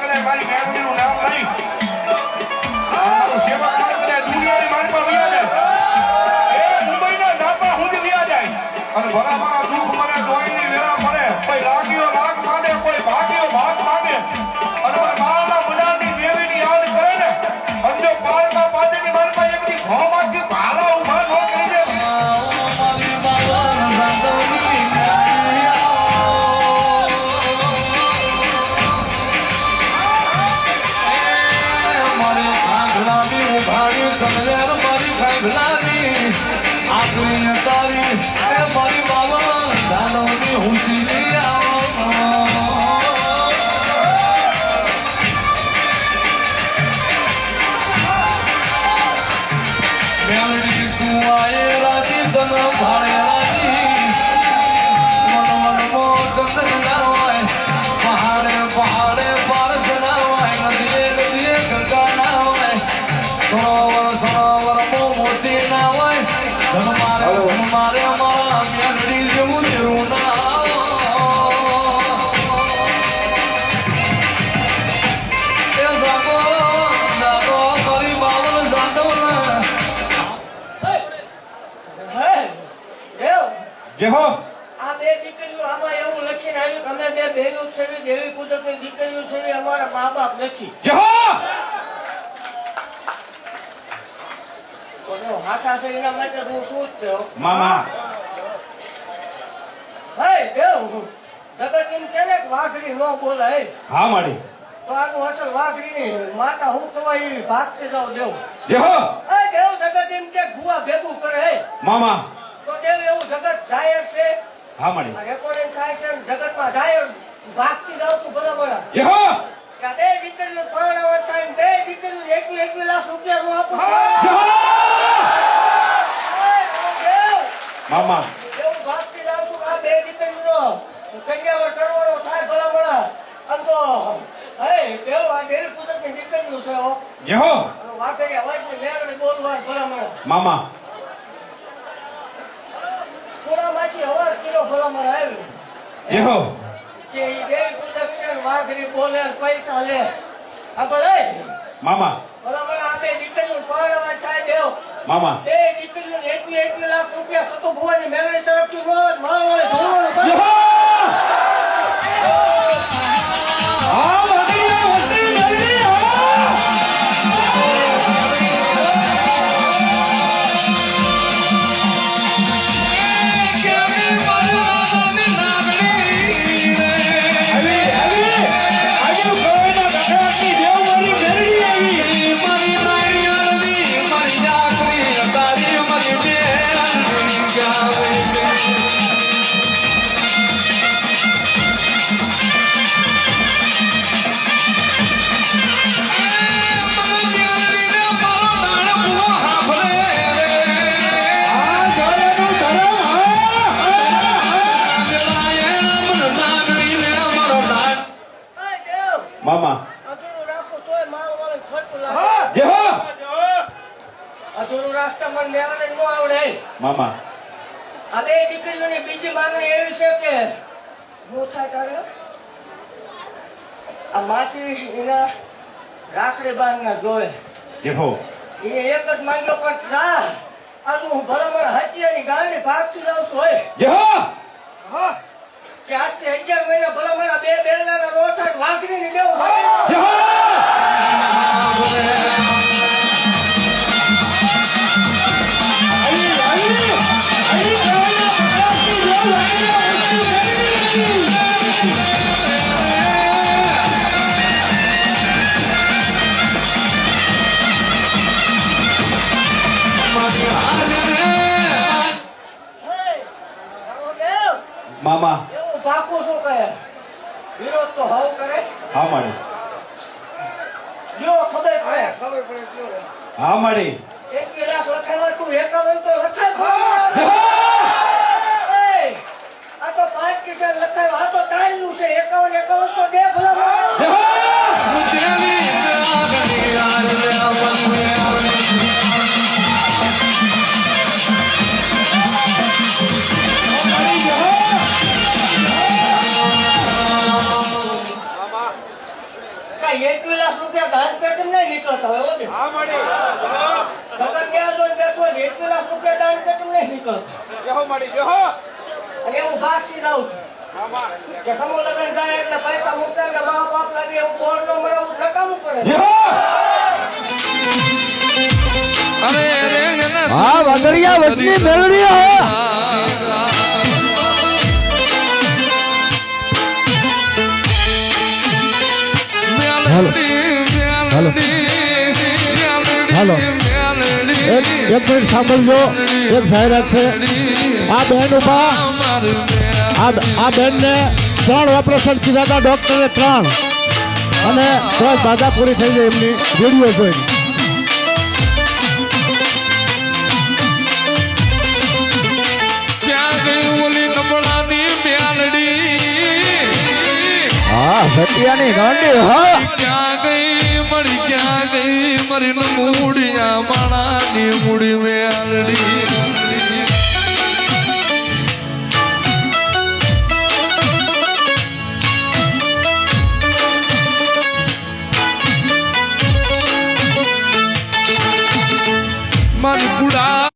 કદાચ મારી મેળવીનું નામ લઈ મારો સેવક મારો કદાચ દુનિયાની માનમાં વ્યા જાય એ મુંબઈના ધાબા સુધી વ્યા જાય અને ભલા મારા દુઃખ મને દોઈની વેળા પડે કોઈ લાગ્યો લાગ માંડે કોઈ ભાગ્યો ભાગ માંગે અને મારા બનાવની દેવીની યાદ કરે ને અને જો પારમાં પાછળની મારમાં એકથી ભોમાંથી ભાલા ઉભા ન કરી દે આપણી તારી મારી બાબા દાનવની હુસી મેળવી તું આયે રાજી તન ભાડે રાજી મનમનમાં ચંદન ના હોય પહાડે પહાડે પારસ ના હોય નદીએ નદીએ ગંગા ના હોય સરોવર મોતી ના હોય મારે મારા મેળવી જેવું જેવું ના જેહો આ બે દીકરીઓ આમાં એવું લખીને આવ્યું તમે બે બહેનો છે દેવી પૂજકની દીકરીઓ છે અમારા મા બાપ નથી જેહો કોનો હાસા છે એના માટે હું શું જ કહ્યો મામા હે દેવ જગત એમ કે ને વાઘરી ન બોલાય હા માડી તો આનું અસલ વાઘરીની માતા હું કહેવાય ભાગતી જાવ દેવ જેહો હે દેવ જગત એમ કે ભૂવા ભેગું કરે મામા તો દેવ એવું જગત જાહેર છે હા માડી આ રેકોર્ડિંગ થાય છે જગતમાં જાહેર ભાગતી જાવ તું ભલા ભલા જેહો કે બે દીકરીઓ પરણાવવા થાય બે દીકરીઓ 21 લાખ રૂપિયા નું આપું મામા એવું ભાગતી જાવ છું આ બે દીકરીનો કન્યાવર કરવાનો થાય ભલા ભલા આમ તો હે દેવ આ દેવી પૂજકની દીકરીનું છે હો જેહો વાઘરી અવાજની મેળવી બોલવા ભલા ભલા મામા થોડામાંથી અવાજ કિલો ભલા ભલા આવ્યો જેહો કે ઈ દેવી પૂજક છે વાઘરી બોલે પૈસા લે આ ભલે મામા ભલા ભલા આ બે દીકરીઓ પરણાવવા થાય દેવ મામા બે દીકરીઓને 21 લાખ રૂપિયા સતો ભુવાની મેળવી તરફથી રોજ માળો ધોળો જેહો હા વડીલ વસ્તી મેળવી મામા અધૂરું રાખો તોય મારો વાળો ખર્ચો લાગે જેહો અધૂરું રાખતા મને મેળવે ન આવડે મામા આ બે દીકરીઓની બીજી માંગણી એવી છે કે હું થાય તારે આ માસી એના રાખડી બાંધના જોડે જેહો એને એક જ માંગ્યો પણ જા આજુ હું ભલામણ હત્યાની ગાંડી ભાગતી જાઉં છું હોય જેહો કે આજથી 11 મહિના ભલામણ બે બેલના રોથા વાઘરીને દેવું જેહો મામા એવું ભાખું શું કહે વિરોધ તો હાવ કરે હા માડી જો ખબર પડે હા માડી 21 લાખ લખાવા તું 51 તો લખાય આ તો 5 કિસાન લખાયો આ તો તાળ્યું છે 51 તો દે ભલા દાન પેટી નહીં નીકળતા હોય હો બે. હા માડી સગા ત્યાં જોઈને બેઠો હોય ને 1 લાખ રૂપિયા દાન પેટી નહીં નીકળતા. બેહો માડી બેહો અને હું ભાગતી જાઉં છું હા માં કે સમૂહ લગ્ન જાય એટલે પૈસા મૂકતા એટલે મા બાપ લાગે એવું બોર્ડ નો મળે એવું નકામું પડે. અરે રે હા વગરિયા વચની મેળવી હો હાલો હાલો એક મિનિટ સાંભળજો એક જાહેરાત છે આ બેન ઉભા આ બેન ને 3 ઓપરેશન કીધા હતા ડોક્ટરે 3 અને તો બાધા પૂરી થઈ જાય એમની વિડીયો જોઈ હા સત્યાની ગાંડી હા ક્યાં ગઈ મરી મૂડિયા માણાની મૂડી મેલડી